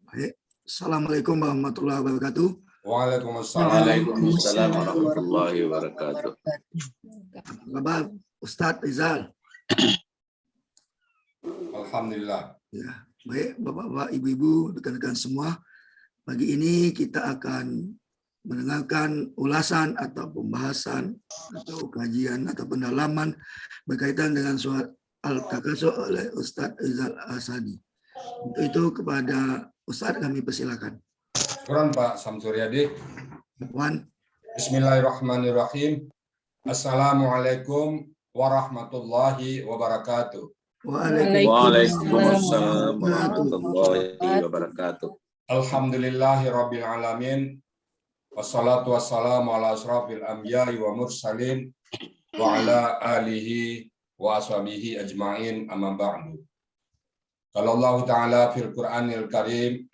Baik. Assalamualaikum warahmatullahi wabarakatuh. Waalaikumsalam warahmatullahi wabarakatuh. Apa kabar Ustadz Rizal? Alhamdulillah. Ya, baik Bapak-bapak, Ibu-ibu, rekan-rekan semua. Pagi ini kita akan mendengarkan ulasan atau pembahasan atau kajian atau pendalaman berkaitan dengan surat Al-Takatsur oleh Ustadz Rizal Asadi. Untuk itu kepada Ustadz kami persilakan. Quran Pak Samsuryadi. Wan. Bismillahirrahmanirrahim. Assalamualaikum warahmatullahi wabarakatuh. Waalaikumsalam warahmatullahi wabarakatuh. Alhamdulillahirabbil alamin. Wassalatu wassalamu ala asrafil anbiya'i wa mursalin wa ala alihi wa ashabihi ajma'in amma ba'du. Qala Allah Ta'ala fil Qur'anil Karim,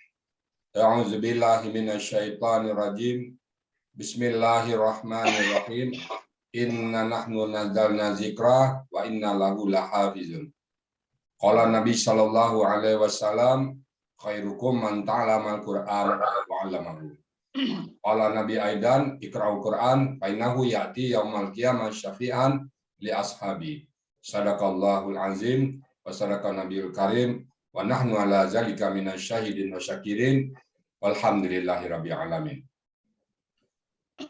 a'udzu billahi minasyaitonir rajim. Bismillahirrahmanirrahim. Inna nahnu nazzalna dzikra wa inna lahu lahafizun. Qala Nabi sallallahu alaihi wasallam, khairukum man ta'allama al-Qur'an wa 'allamahu. Qala Nabi aidan, iqra'ul Qur'an fa innahu ya'ti yaumal qiyamah syafi'an li ashabi. Sadaqallahul azim wa sadaqan nabiyul karim wa nahnu ala zalika minasyahidin wa syakirin walhamdulillahi rabbil alamin.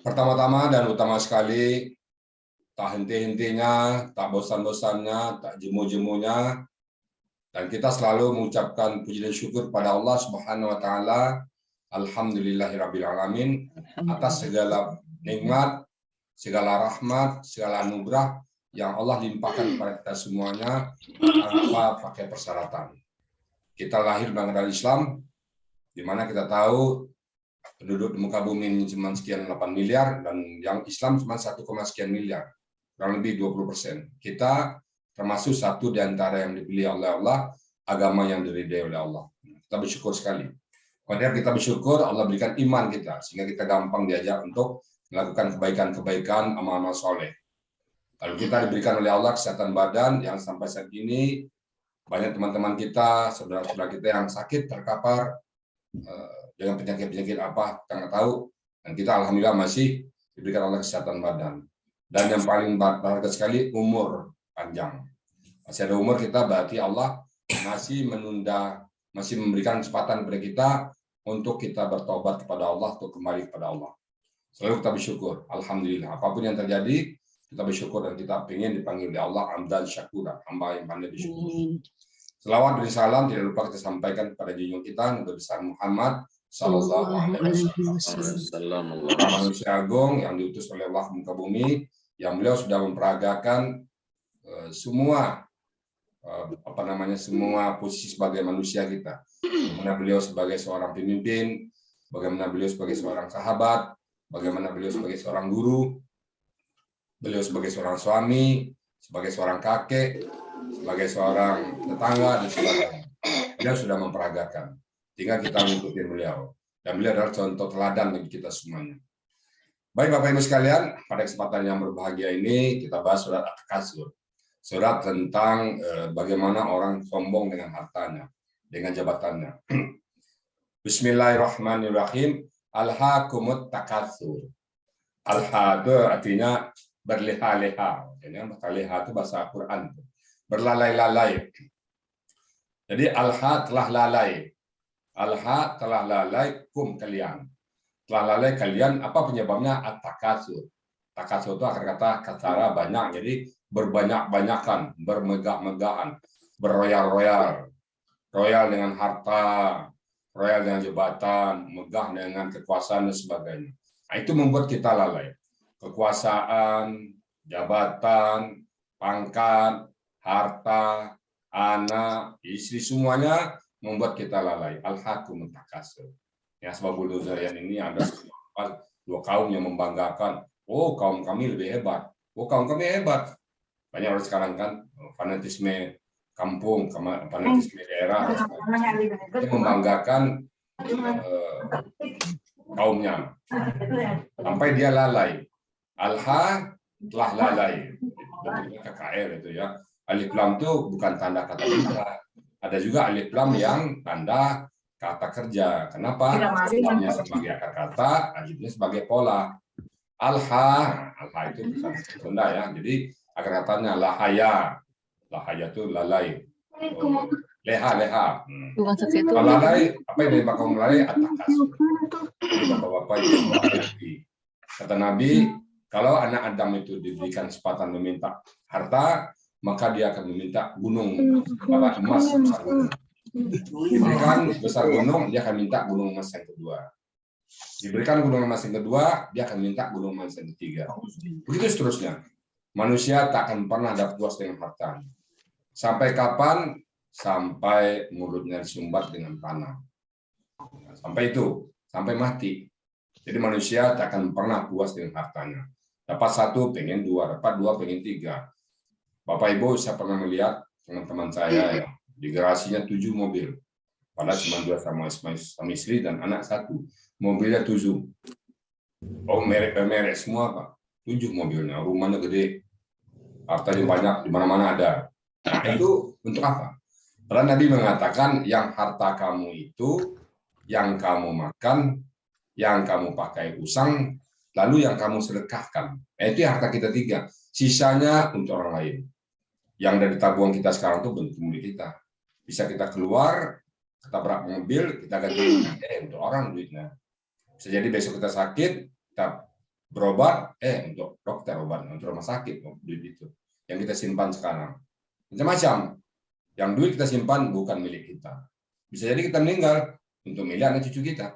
Pertama-tama dan utama sekali, tak henti-hentinya, tak bosan-bosannya, tak jemu-jemunya, dan kita selalu mengucapkan puji dan syukur pada Allah Subhanahu wa taala. Alhamdulillahirabbil alamin atas segala nikmat, segala rahmat, segala anugerah yang Allah limpahkan kepada kita semuanya tanpa pakai persyaratan. Kita lahir bangsa Islam, di mana kita tahu penduduk di muka bumi ini cuma sekian 8 miliar dan yang Islam cuma 1, sekian miliar, kurang lebih 20%. Kita termasuk satu di antara yang dipilih oleh Allah, agama yang diridai oleh Allah. Kita bersyukur sekali. Kemudian kita bersyukur Allah berikan iman kita, sehingga kita gampang diajak untuk melakukan kebaikan-kebaikan, amal-amal soleh. Lalu kita diberikan oleh Allah kesehatan badan yang sampai saat ini banyak teman-teman kita, saudara-saudara kita yang sakit, terkapar dengan penyakit-penyakit apa, kita nggak tahu. Dan kita alhamdulillah masih diberikan oleh kesehatan badan. Dan yang paling berharga sekali, umur panjang. Masih ada umur kita, berarti Allah masih menunda, masih memberikan kesempatan kepada kita untuk kita bertobat kepada Allah, untuk kembali kepada Allah. Selalu kita bersyukur, alhamdulillah. Apapun yang terjadi, kita bersyukur dan kita ingin dipanggil oleh Allah amdan syakura, hamba yang pandai bersyukur. Selawat dan salam tidak lupa kita sampaikan kepada junjungan kita Nabi besar Muhammad sallallahu alaihi wasallam. Manusia agung yang diutus oleh Allah muka bumi, yang beliau sudah memperagakan semua semua posisi sebagai manusia kita. Bagaimana beliau sebagai seorang pemimpin, bagaimana beliau sebagai seorang sahabat, bagaimana beliau sebagai seorang guru, beliau sebagai seorang suami, sebagai seorang kakek, sebagai seorang tetangga dan sebagainya. Beliau sudah memperagakan, tinggal kita mengikuti beliau. Dan beliau adalah contoh teladan bagi kita semuanya. Baik Bapak Ibu sekalian, pada kesempatan yang berbahagia ini kita bahas surat At-Takatsur. Surat tentang bagaimana orang sombong dengan hartanya, dengan jabatannya. Bismillahirrahmanirrahim. Alhaakumut takatsur. Alha itu artinya berleha-leha. Leha itu bahasa Al-Quran. Berlalai-lalai. Jadi alha telah lalai. Alha telah lalai kum kalian. Telah lalai kalian, apa penyebabnya? At-takatsur. Takatsur itu akar kata katsara banyak, jadi berbanyak-banyakan, bermegah-megahan, berroyal-royal, royal dengan harta, royal dengan jabatan, megah dengan kekuasaan dan sebagainya. Nah, itu membuat kita lalai. Kekuasaan, jabatan, pangkat, harta, anak, istri, semuanya membuat kita lalai. Al-hakum takatsur. Ya, sebab nuzul ini ada dua kaum yang membanggakan. Oh, kaum kami lebih hebat. Oh, kaum kami hebat. Banyak orang sekarang kan fanatisme kampung, fanatisme daerah, itu membanggakan kaumnya sampai dia lalai. Alha telah lalai, bentuknya KKR itu ya. Alif lam itu bukan tanda kata juga. Ada juga alif lam yang tanda kata kerja. Kenapa? Lamnya sebagai akar kata, alifnya sebagai pola. Alha itu bukan Sunda ya. Jadi akar katanya lahaya. Lahaya itu lalai. Oh, leha. Kalau lalai, apa yang menyebabkan melalai? At-takasur. Jadi bapak-bapak itu hati-hati. Kata Nabi, kalau anak Adam itu diberikan kesempatan meminta harta, maka dia akan meminta gunung emas besar gunung. Diberikan besar gunung, dia akan minta gunung emas yang kedua. Diberikan gunung emas yang kedua, dia akan minta gunung emas yang ketiga. Begitu seterusnya. Manusia tak akan pernah dapat puas dengan harta. Sampai kapan? Sampai mulutnya disumbat dengan tanah. Sampai itu, sampai mati. Jadi manusia tak akan pernah puas dengan hartanya. Dapat satu, pengen dua. Dapat dua, pengen tiga. Bapak Ibu, saya pernah melihat teman-teman saya ya, di garasinya 7 mobil. Padahal cuma 2 sama istri dan anak 1. Mobilnya 7. Oh, merek semua, Pak. 7 mobilnya. Rumahnya gede. Hartanya banyak, di mana-mana ada. Nah, itu untuk apa? Karena Nabi mengatakan yang harta kamu itu, yang kamu makan, yang kamu pakai usang, lalu yang kamu sedekahkan. Itu harta kita 3. Sisanya untuk orang lain. Yang dari tabungan kita sekarang itu bentuk milik kita. Bisa kita keluar, kita berak mobil, kita ganti untuk orang duitnya. Bisa jadi besok kita sakit, kita berobat, untuk dokter obat, untuk rumah sakit, duit itu. Yang kita simpan sekarang. Macam-macam. Yang duit kita simpan bukan milik kita. Bisa jadi kita meninggal untuk milik anak cucu kita.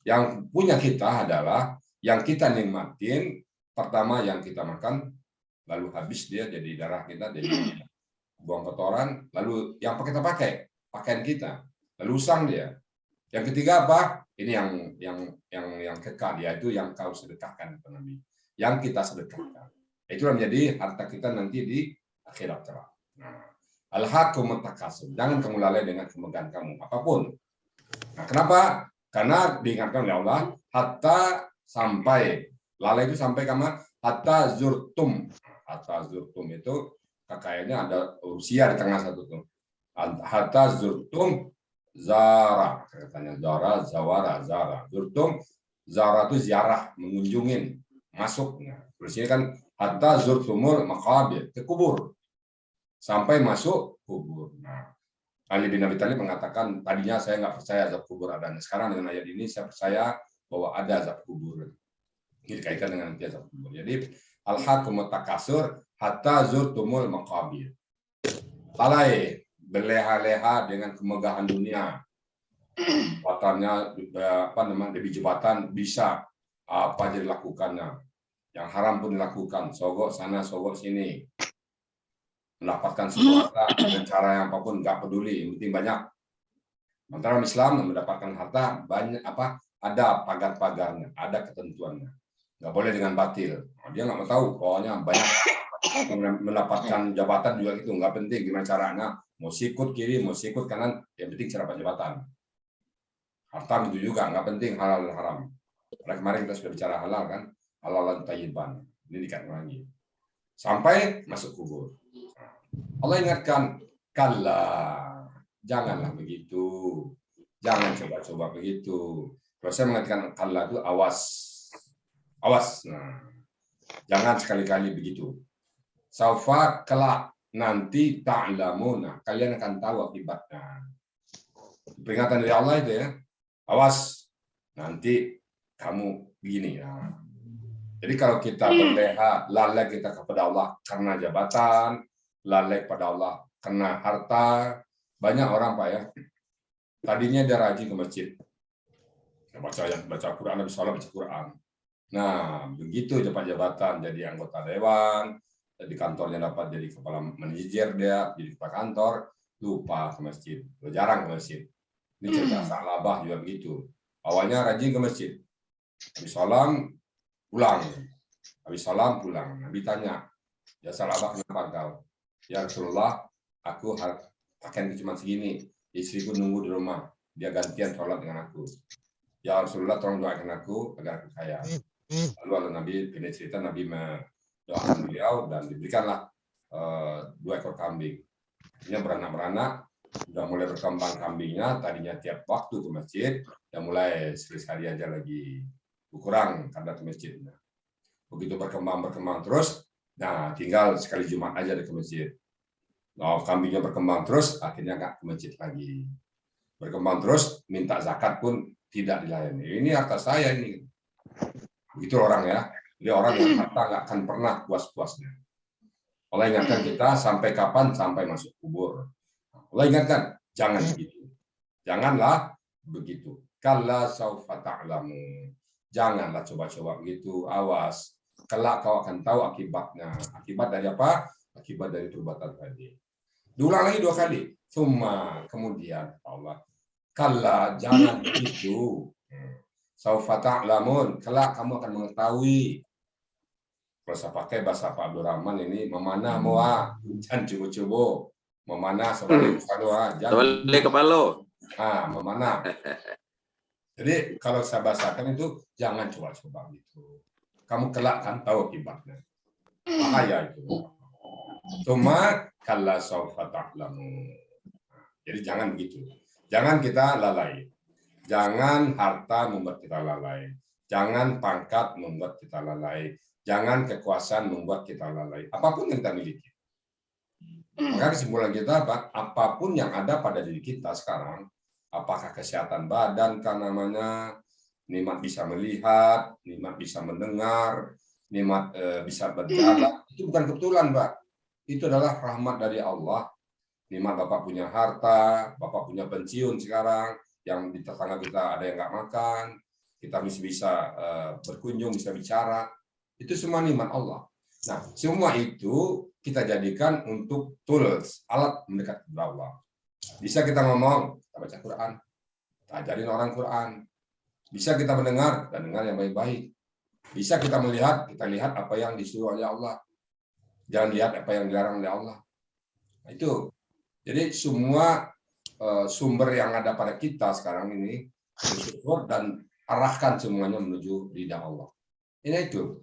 Yang punya kita adalah yang kita nikmatin, pertama yang kita makan, lalu habis dia jadi darah kita, jadi buang kotoran, lalu yang kita pakai, pakaian kita, lalu usang dia. Yang ketiga apa? Ini yang kekal, yaitu yang kau sedekahkan, Nabi. Yang kita sedekahkan. Itulah menjadi harta kita nanti di akhirat kelak. Nah, al-hakum takasur. Jangan kamu lalai dengan kemegahan kamu apapun. Nah, kenapa? Karena diingatkan oleh Allah, hatta sampai lalai itu sampai kamu hatta zurtum. Hatta zurtum itu kayaknya ada usia di tengah satu tuh. Hatta zurtum zara, katanya zara, zawara, zara. Zurtum zara itu ziarah, mengunjungin, masuk. Nah, terus ini kan hatta zurtumul maqabir, ke kubur. Sampai masuk kubur. Nah, Ali bin Abi Thalib mengatakan, tadinya saya nggak percaya azab kubur adanya. Sekarang dengan ayat ini saya percaya bahwa ada azab kubur. Ini dikaitkan dengan nanti azab kubur. Jadi al-hakum takasur hatta zurtumul maqabir. Lalai, berleha-leha dengan kemegahan dunia. Jabatannya demi jabatan bisa apa aja dilakukannya. Yang haram pun dilakukan, sogok sana, sogok sini. Mendapatkan sesuatu dengan cara yang apapun nggak peduli, yang penting banyak. Sementara Islam mendapatkan harta banyak ada pagar-pagarnya, ada ketentuannya. Nggak boleh dengan batil. Dia nggak mau tahu, pokoknya banyak mendapatkan jabatan juga gitu, nggak penting gimana caranya. Mau sikut kiri, mau sikut kanan, yang penting dapat jabatan. Harta itu juga nggak penting halal dan haram. Karena kemarin kita sudah bicara halal kan, halal dan thayyiban. Ini dikatakan lagi. Sampai masuk kubur. Allah ingatkan, kalla, janganlah begitu, jangan coba-coba begitu. Kalau saya mengatakan kalla itu awas, nah, jangan sekali-kali begitu. Saufa kelak nanti ta'lamuna, kalian akan tahu akibatnya. Peringatan dari Allah itu ya, awas, nanti kamu begini. Nah. Jadi kalau kita berleha, lalai kita kepada Allah karena jabatan, lalai pada Allah karena harta. Banyak orang Pak ya, tadinya dia rajin ke masjid, baca Quran, habis sholat baca Quran. Nah, begitu dapat jabatan jadi anggota dewan, di kantornya dapat jadi kepala manajer, dia jadi kepala kantor, lupa ke masjid, jarang ke masjid. Ini cerita Sa'labah juga begitu. Awalnya rajin ke masjid, habis sholat pulang, Nabi tanya, ya Sa'labah kenapa kau? Ya Rasulullah, aku pakaian cuma segini. Istriku nunggu di rumah. Dia gantian sholat dengan aku. Ya Rasulullah, tolong doakan aku agar aku kaya. Lalu Nabi pindah cerita, Nabi mendoakan beliau dan diberikanlah 2 ekor kambing. Akhirnya beranak-beranak. Sudah mulai berkembang kambingnya, tadinya tiap waktu ke masjid, ya mulai sekali aja lagi berkurang karena ke masjid. Begitu berkembang terus, nah tinggal sekali Jumat aja ke masjid. Nah, kambingnya berkembang terus, akhirnya nggak ke masjid lagi. Berkembang terus, minta zakat pun tidak dilayani. Ini harta saya ini. Begitu orang ya. Jadi orang yang harta nggak akan pernah puas-puasnya. Allah ingatkan kita sampai kapan? Sampai masuk kubur. Allah ingatkan, jangan begitu. Janganlah begitu. Kalla saufa ta'lamu. Janganlah coba-coba begitu. Awas. Kelak kau akan tahu akibatnya. Akibat dari apa? Akibat dari perbuatan tadi. Diulang lagi 2 kali. Summa, kemudian Allah. Kalla, jangan begitu. Saufa ta'lamun. Kelak kamu akan mengetahui. Kalau saya pakai bahasa Pak Abdurrahman ini, memanah moa, jangan coba-coba. Memanah sebalik kepala, Sebalik kepala. Memanah. Jadi kalau saya bahasakan itu, jangan coba-coba gitu. Kamu kelak kan tahu akibatnya. Bahaya itu. Cuma kalla saufa ta'lamun. Jadi jangan begitu. Jangan kita lalai. Jangan harta membuat kita lalai. Jangan pangkat membuat kita lalai. Jangan kekuasaan membuat kita lalai. Apapun yang kita miliki. Maka kesimpulan kita, apapun yang ada pada diri kita sekarang, apakah kesehatan badan kan namanya, nikmat bisa melihat, nikmat bisa mendengar, nikmat bisa berjalan, itu bukan kebetulan, Pak. Itu adalah rahmat dari Allah. Nikmat Bapak punya harta, Bapak punya pensiun sekarang, yang di tetangga kita ada yang nggak makan, kita bisa berkunjung, bisa bicara. Itu semua nikmat Allah. Nah, semua itu kita jadikan untuk tools, alat mendekat kepada Allah. Bisa kita ngomong, kita baca Quran, kita ajarin orang Quran. Bisa kita mendengar, dan dengar yang baik-baik. Bisa kita melihat, kita lihat apa yang disuruh oleh Allah. Jangan lihat apa yang dilarang oleh Allah. Nah, itu. Jadi semua sumber yang ada pada kita sekarang ini, bersyukur dan arahkan semuanya menuju lidah Allah. Ini itu.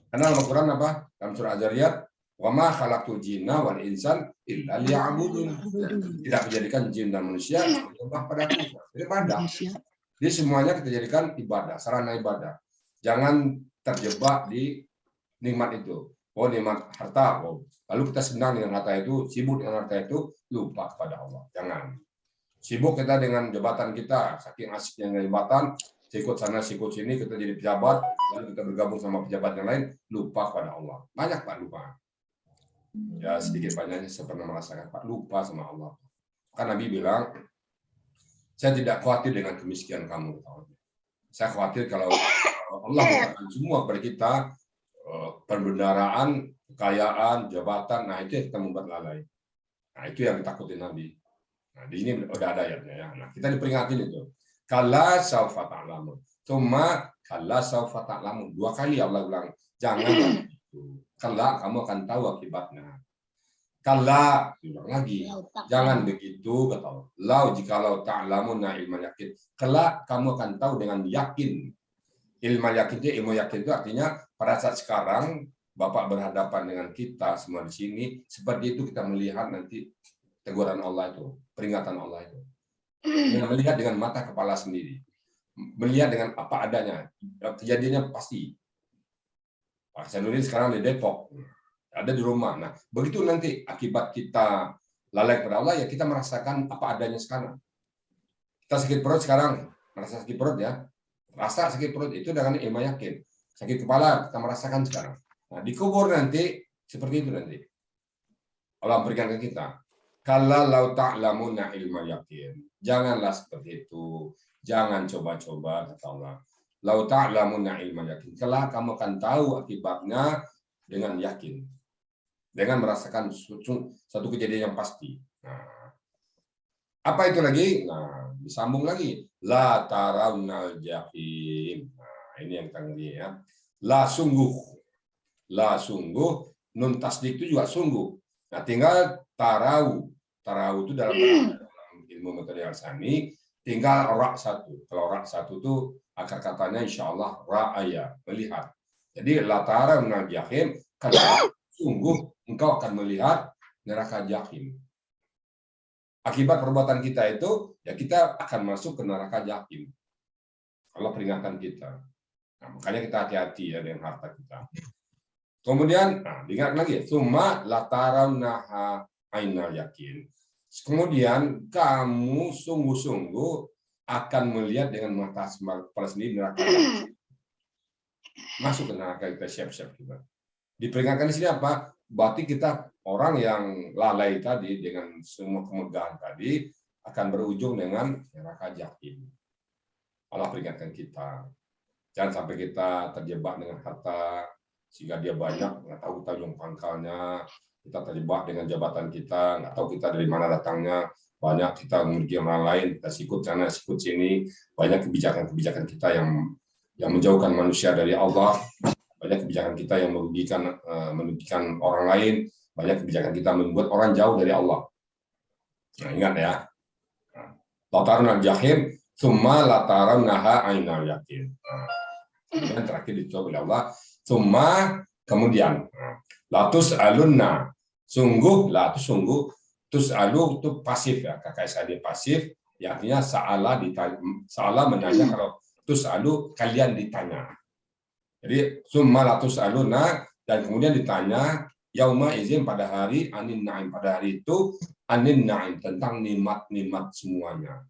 Karena Al-Quran apa? Dalam surah Az-Zariyat, wa ma khalaqtul jinna wal insan illa liya'budun. Tidak menjadikan jin dan manusia menyembah padaku. Ibadah. Jadi semuanya kita jadikan ibadah, sarana ibadah. Jangan terjebak di nikmat itu. Oh, nikmat harta. Oh. Lalu kita senang dengan harta itu, sibuk dengan harta itu, lupa kepada Allah. Jangan. Sibuk kita dengan jabatan kita, saking asiknya dengan jabatan, sikut sana, sikut sini, kita jadi pejabat, lalu kita bergabung sama pejabat yang lain, lupa kepada Allah. Banyak Pak lupa. Ya sedikit banyaknya saya pernah merasakan Pak, lupa sama Allah. Kan Nabi bilang, saya tidak khawatir dengan kemiskinan kamu. Saya khawatir kalau Allah memberikan semua kepada kita, perbendaharaan, kekayaan, jabatan, nah itu yang kita membuat lalai. Nah itu yang ditakutin Nabi. Nah di sini udah ada ayatnya ya. Nah kita diperingatin itu. Kalla saufa ta'lamun. Cuma kalla saufa ta'lamun. 2 kali Allah bilang, jangan itu. Kalla kamu akan tahu akibatnya. Kalla, diulang lagi. Jangan begitu, kata Allah. Lau jikalau ta'lamun na ilman yakin. Kalla kamu akan tahu dengan yakin. Ilmu yakin itu, ilmu yakin itu artinya pada saat sekarang Bapak berhadapan dengan kita semua di sini, seperti itu kita melihat nanti teguran Allah itu, peringatan Allah itu. Melihat dengan mata kepala sendiri, melihat dengan apa adanya, kejadiannya pasti. Pak Sanudin sekarang di Depok, ada di rumah. Nah, begitu nanti akibat kita lalai kepada Allah, ya kita merasakan apa adanya sekarang. Kita sakit perut sekarang, merasa sakit perut ya, rasa sakit perut itu dengan ilmu yakin. Sakit kepala kita merasakan sekarang. Nah, dikubur nanti seperti itu nanti. Allah berikan ke kita. Kalla lau ta'lamuna ilma yakin. Janganlah seperti itu. Jangan coba-coba, kata Allah. Lau ta'lamuna ilma yakin. Kelak kamu akan tahu akibatnya dengan yakin. Dengan merasakan satu kejadian yang pasti. Nah, apa itu lagi? Nah, disambung lagi. La tarawnal jahim. Nah, ini yang kita ngeri ya. La sungguh. La sungguh. Nun tasdik itu juga sungguh. Nah, tinggal tarau. Tarau itu dalam ilmu metode Al-Sani tinggal rak satu. Kalau rak satu itu akar katanya insya Allah ra'aya, melihat. Jadi la tarawnal jahim, karena sungguh engkau akan melihat neraka jahim. Akibat perbuatan kita itu, ya kita akan masuk ke neraka jahim. Allah peringatkan kita. Nah, makanya kita hati-hati ya dengan harta kita. Kemudian, diingat lagi, summa latarawnaha ainal yakin. Kemudian kamu sungguh-sungguh akan melihat dengan mata kepala sendiri neraka. Masuk ke neraka, kita siap-siap juga. Diperingatkan di sini apa? Berarti kita orang yang lalai tadi dengan semua kemegahan tadi akan berujung dengan neraka jahim. Allah peringatkan kita. Jangan sampai kita terjebak dengan harta sehingga dia banyak, nggak tahu ujung pangkalnya. Kita terjebak dengan jabatan kita, nggak tahu kita dari mana datangnya. Banyak kita memiliki orang lain, kita sikut sana, sikut sini. Banyak kebijakan-kebijakan kita yang menjauhkan manusia dari Allah. Banyak kebijakan kita yang merugikan orang lain. Banyak kebijakan kita membuat orang jauh dari Allah. Nah, ingat ya. Latarun al-jahim, summa latarawnaha ainal yakin. Kemudian terakhir dijawab oleh Allah. Summa, kemudian. Latus alunna. Sungguh, tus'alu itu pasif ya. Kakak saya dia pasif. Ya, artinya sa'ala menanya, kalau tus'alu kalian ditanya. Jadi summa latus aluna, dan kemudian ditanya yauma izin pada hari anin naim, pada hari itu anin naim, tentang nikmat-nikmat semuanya.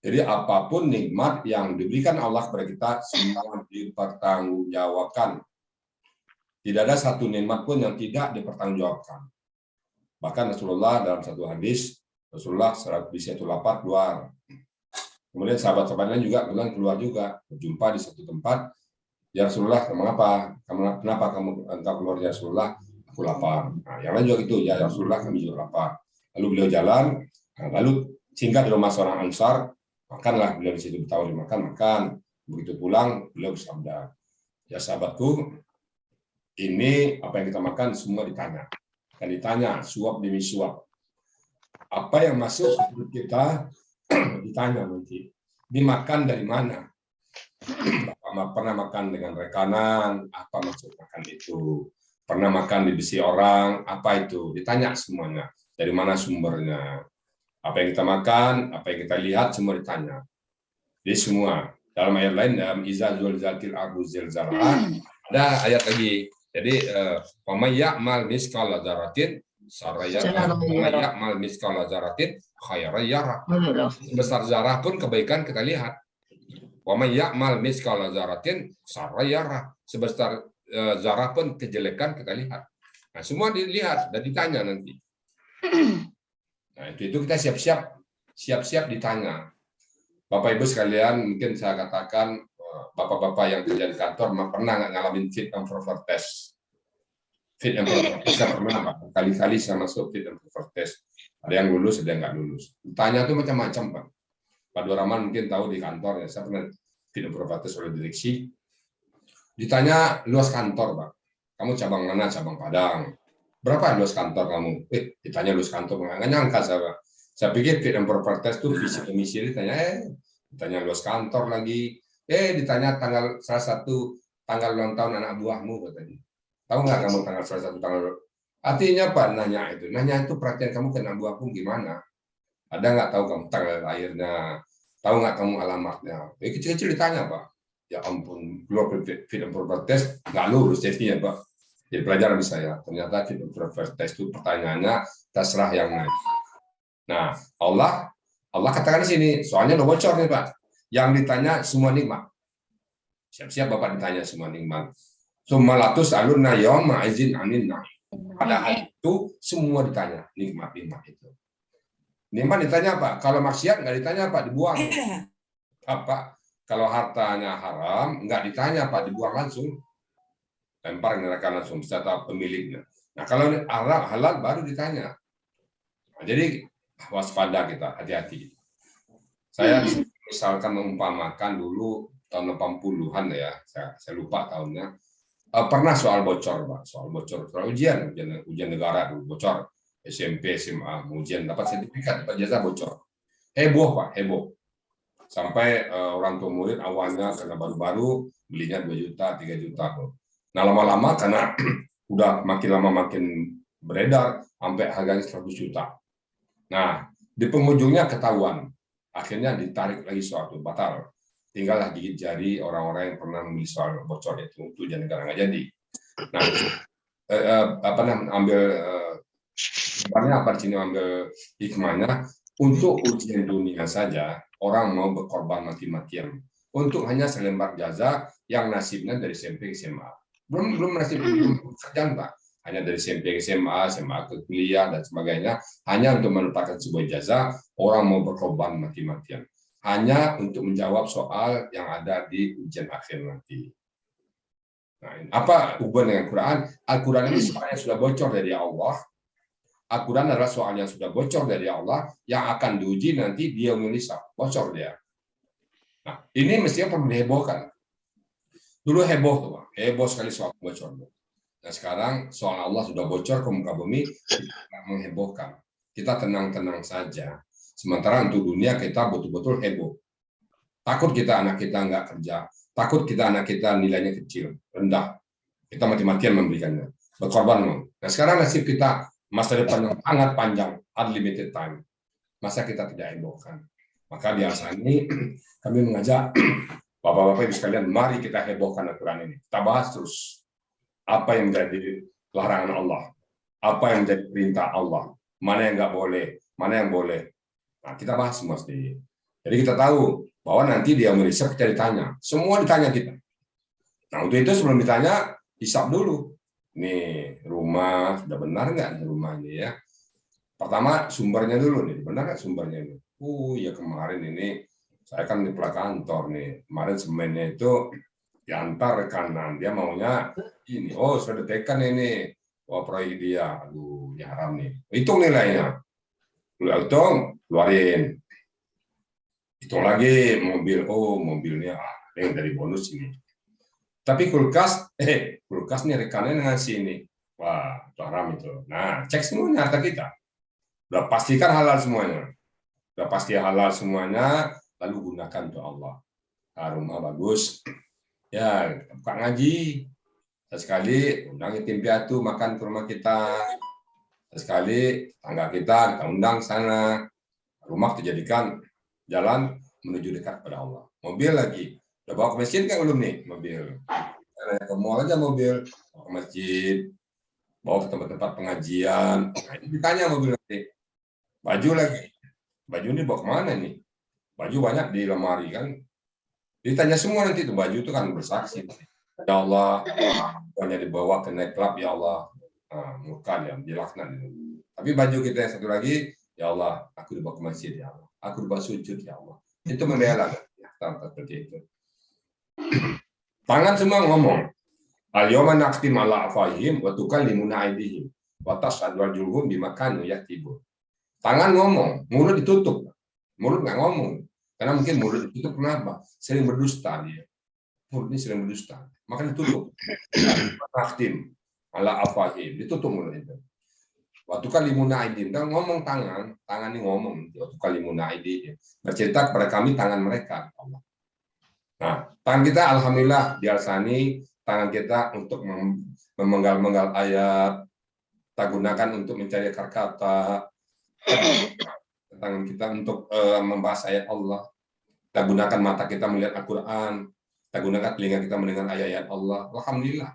Jadi apapun nikmat yang diberikan Allah kepada kita semua dipertanggungjawabkan. Tidak ada satu nikmat pun yang tidak dipertanggungjawabkan. Bahkan Rasulullah dalam satu hadis, Rasulullah di satu lapak keluar. Kemudian sahabat-sahabatnya juga keluar juga, berjumpa di satu tempat. Ya Rasulullah, kenapa kamu keluar ya Rasulullah? Aku lapar. Nah, yang lain juga itu, ya Rasulullah kami juga lapar. Lalu beliau jalan, lalu singgah di rumah seorang Ansar, makanlah beliau di situ, bertawar makan. Begitu pulang, beliau bersabda, ya sahabatku, ini apa yang kita makan semua ditanya. Kan ditanya, suap demi suap. Apa yang masuk ke perut kita ditanya nanti. Dimakan dari mana? Pernah makan dengan rekanan, apa maksud makan itu? Pernah makan di besi orang, apa itu? Ditanya semuanya. Dari mana sumbernya? Apa yang kita makan, apa yang kita lihat, semua ditanya. Jadi semua. Dalam ayat lain, dalam Iza zulzalatil ardu zilzalaha, ada ayat lagi. Jadi, "Faman ya'mal miskala dzarratin sarran yara, wa ya'mal miskala dzarratin khairan yara." Sebesar zarah pun kebaikan kita lihat. Wa may ya'mal miskala dzarratin sarran yara. Sebesar zarah pun kejelekan kita lihat. Nah, semua dilihat dan ditanya nanti. Nah, itu kita siap-siap ditanya. Bapak Ibu sekalian, mungkin saya katakan bapak-bapak yang kerja di kantor pernah nggak ngalamin fit and proper test? Fit and proper test saya pernah, Pak. Kali-kali saya masuk fit and proper test. Ada yang lulus, ada yang nggak lulus. Ditanya tuh macam-macam, Pak. Pak Doraman mungkin tahu di kantor, ya saya pernah fit and proper test oleh direksi. Ditanya luas kantor, Pak. Kamu cabang mana? Cabang Padang. Berapa luas kantor kamu? Ditanya luas kantor, nggak nyangka saya. Saya pikir fit and proper test itu visi misi, ditanya luas kantor lagi. Ditanya salah satu tanggal ulang tahun anak buahmu katanya. Tahu nggak kamu salah satu tanggal? Artinya apa? Nanya itu perhatian kamu ke anak buahmu gimana? Ada nggak tahu kamu tanggal lahirnya? Tahu nggak kamu alamatnya? Kecil-kecil ditanya, Pak. Ya ampun, keluar fit and proper test nggak lulus jadinya, Pak. Jadi pelajaran di saya. Ternyata fit and proper test itu pertanyaannya terserah yang naik. Nah, Allah katakan di sini, soalnya lo bocor nih, Pak. Yang ditanya semua nikmat. Siap-siap Bapak ditanya semua nikmat. Sumalatus alunna yawma izin anin naim. Pada hari itu semua ditanya nikmat-nikmat itu. Nikmat ditanya apa? Kalau maksiat nggak ditanya apa? Dibuang. Apa? Kalau hartanya haram nggak ditanya apa? Dibuang langsung. Lempar ke neraka langsung serta pemiliknya. Nah, kalau halal baru ditanya. Nah, jadi waspada kita, hati-hati. Saya misalkan mengumpamakan dulu tahun 80-an ya, saya lupa tahunnya. Pernah soal bocor, Pak, soal ujian negara dulu bocor. SMP, SMA, ujian dapat sertifikat, dapat jasa bocor. Heboh, Pak, heboh. Sampai orang tua murid awalnya karena baru-baru belinya 2 juta, 3 juta. Nah, lama-lama karena udah makin lama makin beredar sampai harganya 100 juta. Nah, Di penghujungnya ketahuan. Akhirnya ditarik lagi soal itu, batal. Tinggallah gigit jari orang-orang yang pernah memilih soal bocor itu untuk negara nggak jadi. Nah, apa namanya, ambil sebenarnya apa di sini ambil hikmahnya, untuk ujian dunia saja orang mau berkorban mati-matian untuk hanya selembar jazah yang nasibnya dari SMP ke SMA. Belum nasib kerjaan, Pak. Hanya dari SMP ke SMA, SMA ke kuliah dan sebagainya, hanya untuk mendapatkan sebuah jazah, orang mau berkorban mati-matian. Hanya untuk menjawab soal yang ada di ujian akhir nanti. Nah, apa hubungan dengan Quran? Al-Quran ini soalnya sudah bocor dari Allah. Al-Quran adalah soal yang sudah bocor dari Allah, yang akan diuji nanti dia menulis bocor dia. Nah, ini mestinya perlu dihebohkan. Dulu heboh tuh, Pak. Heboh sekali soal bocor. Nah, sekarang soal Allah sudah bocor ke muka bumi, tidak menghebohkan. Kita tenang-tenang saja. Sementara untuk dunia kita betul-betul heboh. Takut kita anak kita nggak kerja. Takut kita anak kita nilainya kecil, rendah. Kita mati-matian memberikannya. Berkorban. Nah, sekarang nasib kita masa depan yang sangat panjang, unlimited time. Masa kita tidak hebohkan. Maka biasa ini kami mengajak Bapak-Bapak Ibu sekalian, mari kita hebohkan Al-Quran ini. Kita bahas terus. Apa yang menjadi larangan Allah, apa yang menjadi perintah Allah, mana yang nggak boleh, mana yang boleh. Nah, kita bahas semua sendiri. Jadi kita tahu bahwa nanti dia meriset, kita ditanya. Semua ditanya kita. Nah, untuk itu sebelum ditanya, hisap dulu. Nih, rumah, sudah benar nggak nih rumah ini ya? Pertama, sumbernya dulu nih. Benar nggak sumbernya ini? Ya kemarin ini, saya kan di kantor nih. Kemarin semennya itu diantar rekanan, dia maunya ini, sudah tekan ini, proyek dia, aduh, ya haram nih, hitung nilainya, hitung, keluarin, hitung lagi mobil, mobilnya yang dari bonus ini, tapi kulkas nih rekannya dengan sini, wah, itu haram itu. Nah, cek semuanya harta kita, udah pastikan halal semuanya, lalu gunakan untuk Allah. Nah, rumah bagus. Ya, buka ngaji. Sekali undang yatim piatu makan ke rumah kita. Sekali tangga kita undang sana. Rumah dijadikan jalan menuju dekat pada Allah. Mobil lagi. Udah bawa ke masjid nggak belum nih mobil? Ke mall aja mobil. Bawa ke masjid. Bawa ke tempat-tempat pengajian. Nah, ini ditanya mobil nanti. Baju lagi. Baju ini bawa kemana nih? Baju banyak di lemari kan. Ditanya semua nanti itu baju itu kan bersaksi. Ya Allah, hanya dibawa ke nightclub ya Allah, murka ya, dilaknat. Tapi baju kita yang satu lagi, ya Allah, aku dibawa ke masjid ya Allah, aku dibawa sujud ya Allah. Itu membela ya, seperti itu. Tangan semua ngomong. Al-yawma naqtim ala afwahihim wa tukallimuna aydihim wa tashhadu arjuluhum bima kanu yaktubun. Tangan ngomong, mulut ditutup. Mulut nggak ngomong. Karena mungkin mulut itu kenapa? Sering berdusta dia. Mulut ini sering berdusta. Maka ditutup. Naktim ala afwahim. Ditutup mulut itu. Waktu kalimuna aidin. Kan ngomong tangan ini ngomong. Waktu kalimuna aidin. Bercerita kepada kami tangan mereka. Nah, tangan kita alhamdulillah dialsani. Tangan kita untuk memenggal-menggal ayat. Kita gunakan untuk mencari kata. Tangan kita untuk membahas ayat Allah. Kita gunakan mata kita melihat Al-Quran. Kita gunakan telinga kita mendengar ayat-ayat Allah. Alhamdulillah.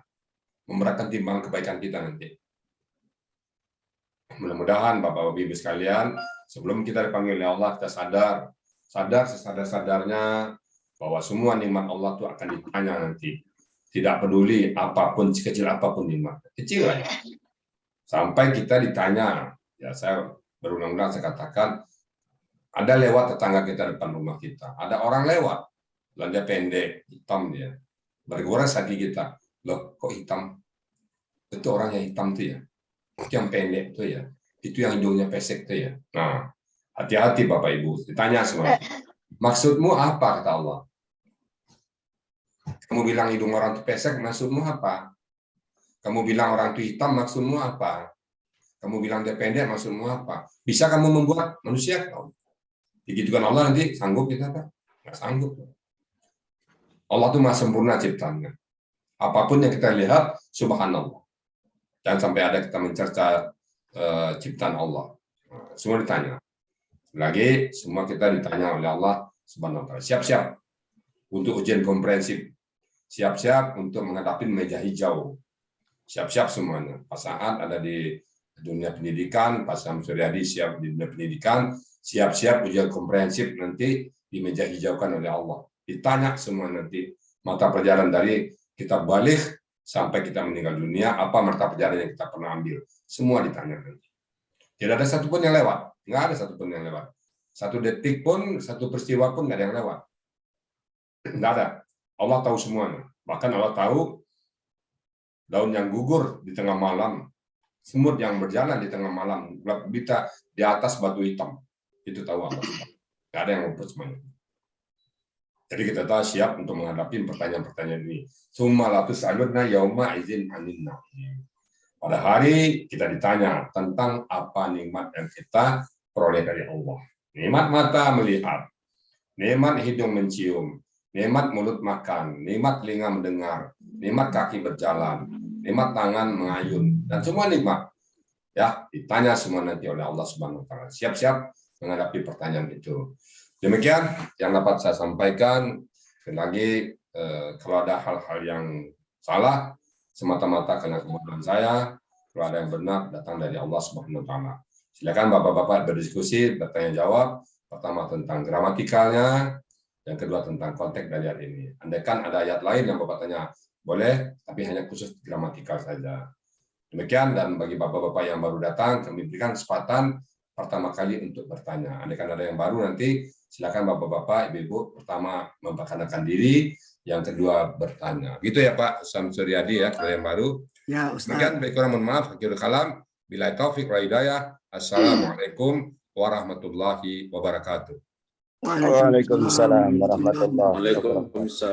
Memberatkan timbangan kebaikan kita nanti. Mudah-mudahan Bapak Ibu sekalian, sebelum kita dipanggil oleh Allah, kita sadar sesadar-sadarnya bahwa semua nikmat Allah itu akan ditanya nanti. Tidak peduli apapun, sekecil apapun nikmat. Kecil aja. Sampai kita ditanya, ya saya berulang-ulang saya katakan, ada lewat tetangga kita depan rumah kita. Ada orang lewat, belanja pendek, hitam dia. Bergurau kaki kita. Loh, kok hitam? Itu orang yang hitam tuh ya. Itu yang pendek tuh ya. Itu yang hidungnya pesek tuh ya. Nah, hati-hati Bapak Ibu. Ditanya semua. Maksudmu apa, kata Allah? Kamu bilang hidung orang itu pesek, maksudmu apa? Kamu bilang orang itu hitam, maksudmu apa? Kamu bilang dia pendek, maksudmu apa? Bisa kamu membuat manusia? Digitukan Allah nanti sanggup kita apa? Nggak sanggup. Allah itu maha sempurna ciptanya. Apapun yang kita lihat, subhanallah. Jangan sampai ada kita mencerca ciptaan Allah. Semua ditanya. Lagi semua kita ditanya oleh Allah Subhanahu wa taala. Siap-siap untuk ujian komprehensif. Siap-siap untuk menghadapi meja hijau. Siap-siap semuanya. Pak Saad ada di dunia pendidikan, Pak Sam Suryadi siap di dunia pendidikan, siap-siap ujian komprehensif nanti di meja hijaukan oleh Allah. Ditanya semua nanti mata pelajaran dari kita balik sampai kita meninggal dunia, apa mata pelajaran yang kita pernah ambil. Semua ditanya nanti. Tidak ada satupun yang lewat. Nggak ada satupun yang lewat. Satu detik pun, satu peristiwa pun nggak ada yang lewat. Nggak ada. Allah tahu semuanya. Bahkan Allah tahu daun yang gugur di tengah malam, semut yang berjalan di tengah malam, gelap di atas batu hitam. Itu tahu Allah. Nggak ada yang ngumpul semuanya. Jadi kita tahu siap untuk menghadapi pertanyaan-pertanyaan ini. Summa la tus'aluna yauma idzin 'anil na'im. Pada hari kita ditanya tentang apa nikmat yang kita peroleh dari Allah. Nikmat mata melihat, nikmat hidung mencium, nikmat mulut makan, nikmat telinga mendengar, nikmat kaki berjalan, nikmat tangan mengayun, dan semua nikmat. Ya, ditanya semua nanti oleh Allah Subhanahu wa taala. Siap-siap menghadapi pertanyaan itu. Demikian yang dapat saya sampaikan. Dan lagi kalau ada hal-hal yang salah semata-mata karena kebodohan saya, kalau ada yang benar datang dari Allah Subhanahu wa taala. Silakan Bapak-bapak berdiskusi, bertanya jawab. Pertama tentang gramatikalnya, yang kedua tentang konteks dari ayat ini. Andaikan ada ayat lain yang Bapak tanya, boleh, tapi hanya khusus gramatikal saja. Demikian, dan bagi Bapak-bapak yang baru datang, kami berikan kesempatan pertama kali untuk bertanya. Andaikan ada yang baru nanti, silakan Bapak-bapak, Ibu-ibu, pertama memperkenalkan diri, yang kedua bertanya. Gitu ya Pak Sam Suryadi ya, kalau yang baru. Ya, Ustaz. Demikian, baik kurang mohon maaf, akhirul kalam. Bila taufik wa hidayah. Assalamualaikum warahmatullahi wabarakatuh. Waalaikumsalam warahmatullahi wabarakatuh. Waalaikumsalam.